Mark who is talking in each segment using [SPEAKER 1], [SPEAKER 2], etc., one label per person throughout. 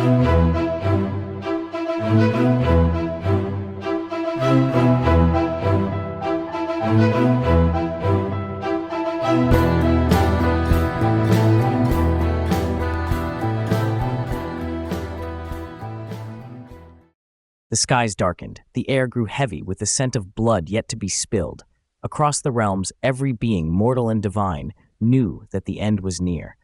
[SPEAKER 1] The skies darkened. The air grew heavy with the scent of blood yet to be spilled. Across the realms, every being, mortal and divine, knew that the end was near.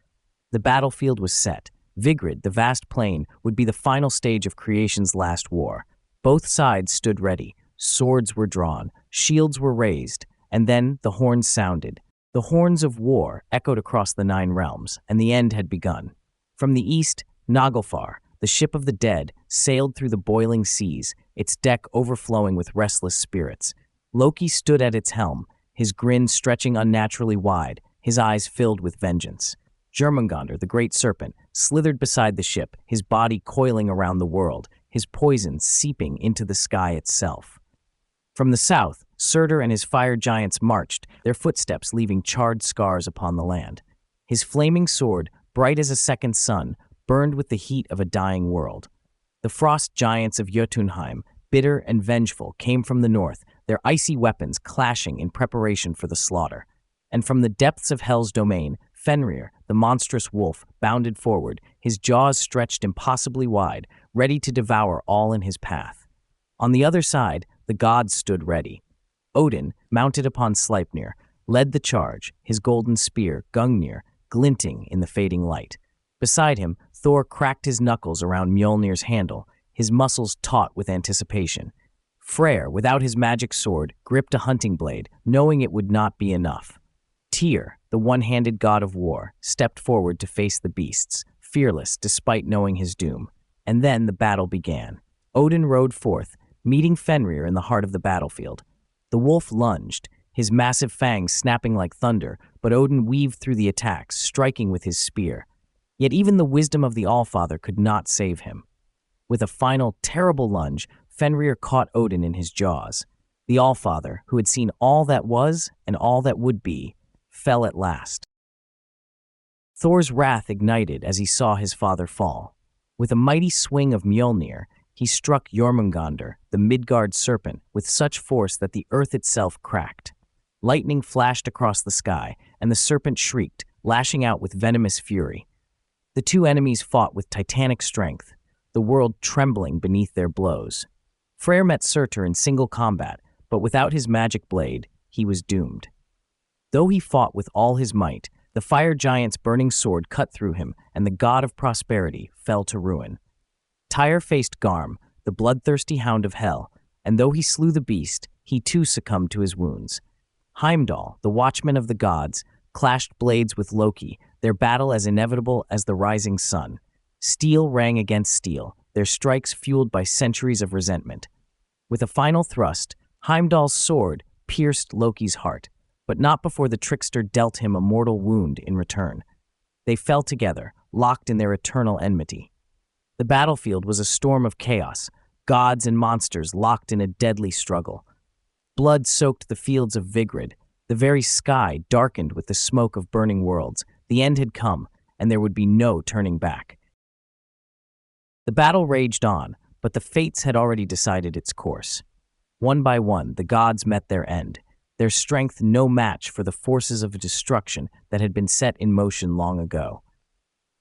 [SPEAKER 1] The battlefield was set. Vigrid, the vast plain, would be the final stage of creation's last war. Both sides stood ready. Swords were drawn, shields were raised, and then the horns sounded. The horns of war echoed across the 9 realms, and the end had begun. From the east, Naglfar, the ship of the dead, sailed through the boiling seas, its deck overflowing with restless spirits. Loki stood at its helm, his grin stretching unnaturally wide, his eyes filled with vengeance. Jörmungandr, the great serpent, slithered beside the ship, his body coiling around the world, his poison seeping into the sky itself. From the south, Surtr and his fire giants marched, their footsteps leaving charred scars upon the land. His flaming sword, bright as a second sun, burned with the heat of a dying world. The frost giants of Jotunheim, bitter and vengeful, came from the north, their icy weapons clashing in preparation for the slaughter. And from the depths of Hell's domain, Fenrir, the monstrous wolf, bounded forward, his jaws stretched impossibly wide, ready to devour all in his path. On the other side, the gods stood ready. Odin, mounted upon Sleipnir, led the charge, his golden spear, Gungnir, glinting in the fading light. Beside him, Thor cracked his knuckles around Mjolnir's handle, his muscles taut with anticipation. Freyr, without his magic sword, gripped a hunting blade, knowing it would not be enough. Tyr, the one-handed god of war, stepped forward to face the beasts, fearless despite knowing his doom. And then the battle began. Odin rode forth, meeting Fenrir in the heart of the battlefield. The wolf lunged, his massive fangs snapping like thunder, but Odin weaved through the attacks, striking with his spear. Yet even the wisdom of the Allfather could not save him. With a final, terrible lunge, Fenrir caught Odin in his jaws. The Allfather, who had seen all that was and all that would be, fell at last. Thor's wrath ignited as he saw his father fall. With a mighty swing of Mjolnir, he struck Jörmungandr, the Midgard serpent, with such force that the earth itself cracked. Lightning flashed across the sky, and the serpent shrieked, lashing out with venomous fury. The two enemies fought with titanic strength, the world trembling beneath their blows. Freyr met Surtr in single combat, but without his magic blade, he was doomed. Though he fought with all his might, the fire giant's burning sword cut through him, and the god of prosperity fell to ruin. Tyr faced Garm, the bloodthirsty hound of hell, and though he slew the beast, he too succumbed to his wounds. Heimdall, the watchman of the gods, clashed blades with Loki, their battle as inevitable as the rising sun. Steel rang against steel, their strikes fueled by centuries of resentment. With a final thrust, Heimdall's sword pierced Loki's heart, but not before the trickster dealt him a mortal wound in return. They fell together, locked in their eternal enmity. The battlefield was a storm of chaos, gods and monsters locked in a deadly struggle. Blood soaked the fields of Vigrid, the very sky darkened with the smoke of burning worlds. The end had come, and there would be no turning back. The battle raged on, but the fates had already decided its course. One by one, the gods met their end, their strength no match for the forces of destruction that had been set in motion long ago.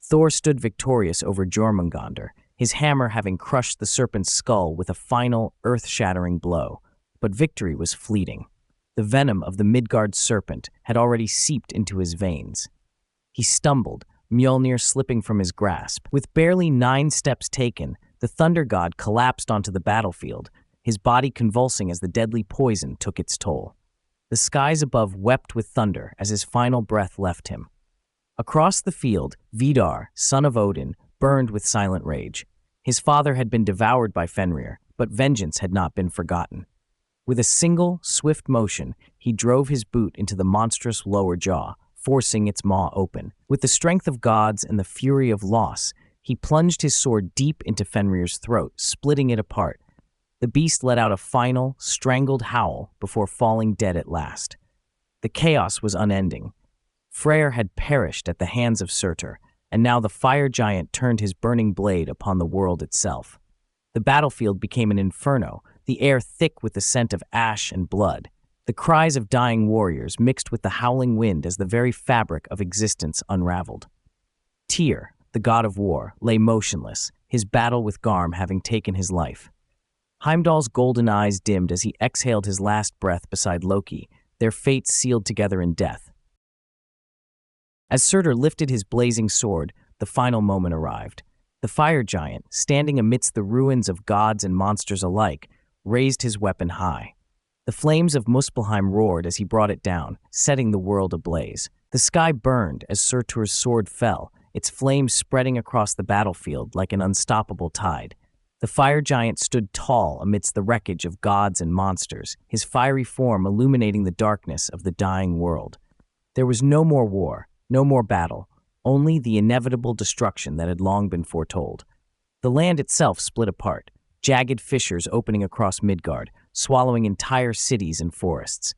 [SPEAKER 1] Thor stood victorious over Jörmungandr, his hammer having crushed the serpent's skull with a final, earth-shattering blow. But victory was fleeting. The venom of the Midgard serpent had already seeped into his veins. He stumbled, Mjolnir slipping from his grasp. With barely 9 steps taken, the thunder god collapsed onto the battlefield, his body convulsing as the deadly poison took its toll. The skies above wept with thunder as his final breath left him. Across the field, Vidar, son of Odin, burned with silent rage. His father had been devoured by Fenrir, but vengeance had not been forgotten. With a single, swift motion, he drove his boot into the monstrous lower jaw, forcing its maw open. With the strength of gods and the fury of loss, he plunged his sword deep into Fenrir's throat, splitting it apart. The beast let out a final, strangled howl before falling dead at last. The chaos was unending. Freyr had perished at the hands of Surtr. and now the fire giant turned his burning blade upon the world itself. The battlefield became an inferno, the air thick with the scent of ash and blood. The cries of dying warriors mixed with the howling wind as the very fabric of existence unraveled. Tyr, the god of war, lay motionless, his battle with Garm having taken his life. Heimdall's golden eyes dimmed as he exhaled his last breath beside Loki, their fates sealed together in death. As Surtr lifted his blazing sword, the final moment arrived. The fire giant, standing amidst the ruins of gods and monsters alike, raised his weapon high. The flames of Muspelheim roared as he brought it down, setting the world ablaze. The sky burned as Surtr's sword fell, its flames spreading across the battlefield like an unstoppable tide. The fire giant stood tall amidst the wreckage of gods and monsters, his fiery form illuminating the darkness of the dying world. There was no more war, no more battle, only the inevitable destruction that had long been foretold. The land itself split apart, jagged fissures opening across Midgard, swallowing entire cities and forests.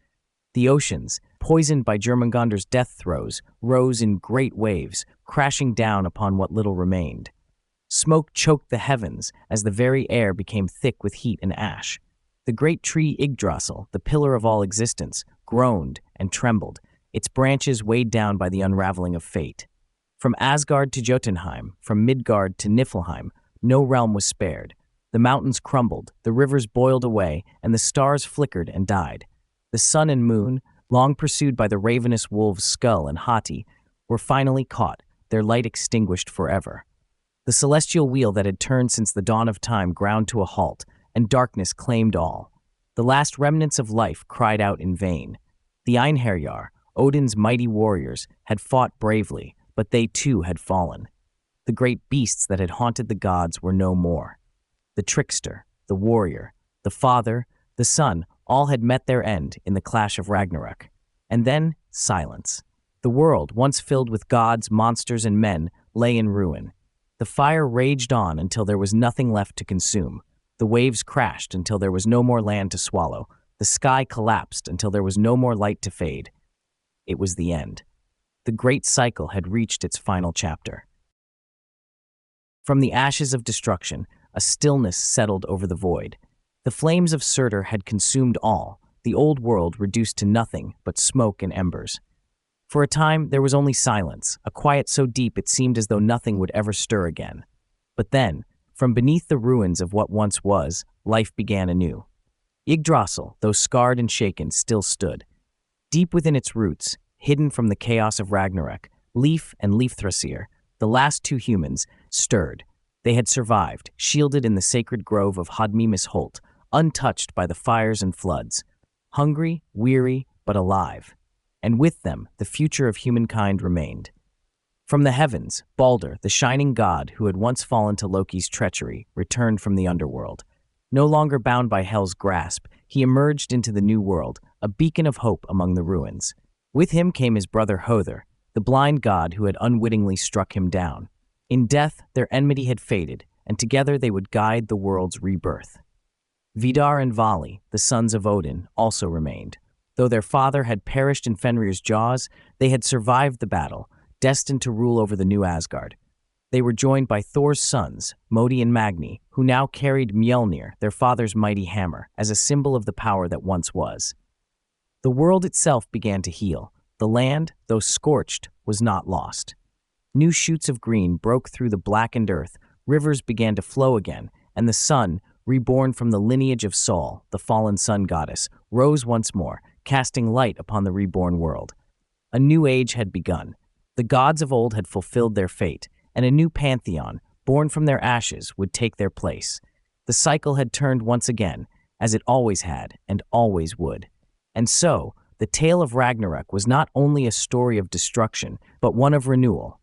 [SPEAKER 1] The oceans, poisoned by Jörmungandr's death throes, rose in great waves, crashing down upon what little remained. Smoke choked the heavens as the very air became thick with heat and ash. The great tree Yggdrasil, the pillar of all existence, groaned and trembled, its branches weighed down by the unraveling of fate. From Asgard to Jotunheim, from Midgard to Niflheim, no realm was spared. The mountains crumbled, the rivers boiled away, and the stars flickered and died. The sun and moon, long pursued by the ravenous wolves Skull and Hati, were finally caught, their light extinguished forever. The celestial wheel that had turned since the dawn of time ground to a halt, and darkness claimed all. The last remnants of life cried out in vain. The Einherjar, Odin's mighty warriors, had fought bravely, but they too had fallen. The great beasts that had haunted the gods were no more. The trickster, the warrior, the father, the son, all had met their end in the clash of Ragnarök. And then, silence. The world, once filled with gods, monsters, and men, lay in ruin. The fire raged on until there was nothing left to consume. The waves crashed until there was no more land to swallow. The sky collapsed until there was no more light to fade. It was the end. The great cycle had reached its final chapter. From the ashes of destruction, a stillness settled over the void. The flames of Surtr had consumed all, the old world reduced to nothing but smoke and embers. For a time, there was only silence, a quiet so deep it seemed as though nothing would ever stir again. But then, from beneath the ruins of what once was, life began anew. Yggdrasil, though scarred and shaken, still stood. Deep within its roots, hidden from the chaos of Ragnarök, Leif and Leifthrassir, the last two humans, stirred. They had survived, shielded in the sacred grove of Holt, untouched by the fires and floods. Hungry, weary, but alive. And with them, the future of humankind remained. From the heavens, Baldur, the shining god who had once fallen to Loki's treachery, returned from the underworld. No longer bound by Hel's grasp, he emerged into the new world, a beacon of hope among the ruins. With him came his brother Höður, the blind god who had unwittingly struck him down. In death, their enmity had faded, and together they would guide the world's rebirth. Vidar and Vali, the sons of Odin, also remained. Though their father had perished in Fenrir's jaws, they had survived the battle, destined to rule over the new Asgard. They were joined by Thor's sons, Modi and Magni, who now carried Mjolnir, their father's mighty hammer, as a symbol of the power that once was. The world itself began to heal. The land, though scorched, was not lost. New shoots of green broke through the blackened earth, rivers began to flow again, and the sun, reborn from the lineage of Sol, the fallen sun goddess, rose once more, casting light upon the reborn world. A new age had begun. The gods of old had fulfilled their fate, and a new pantheon, born from their ashes, would take their place. The cycle had turned once again, as it always had and always would. And so, the tale of Ragnarök was not only a story of destruction, but one of renewal.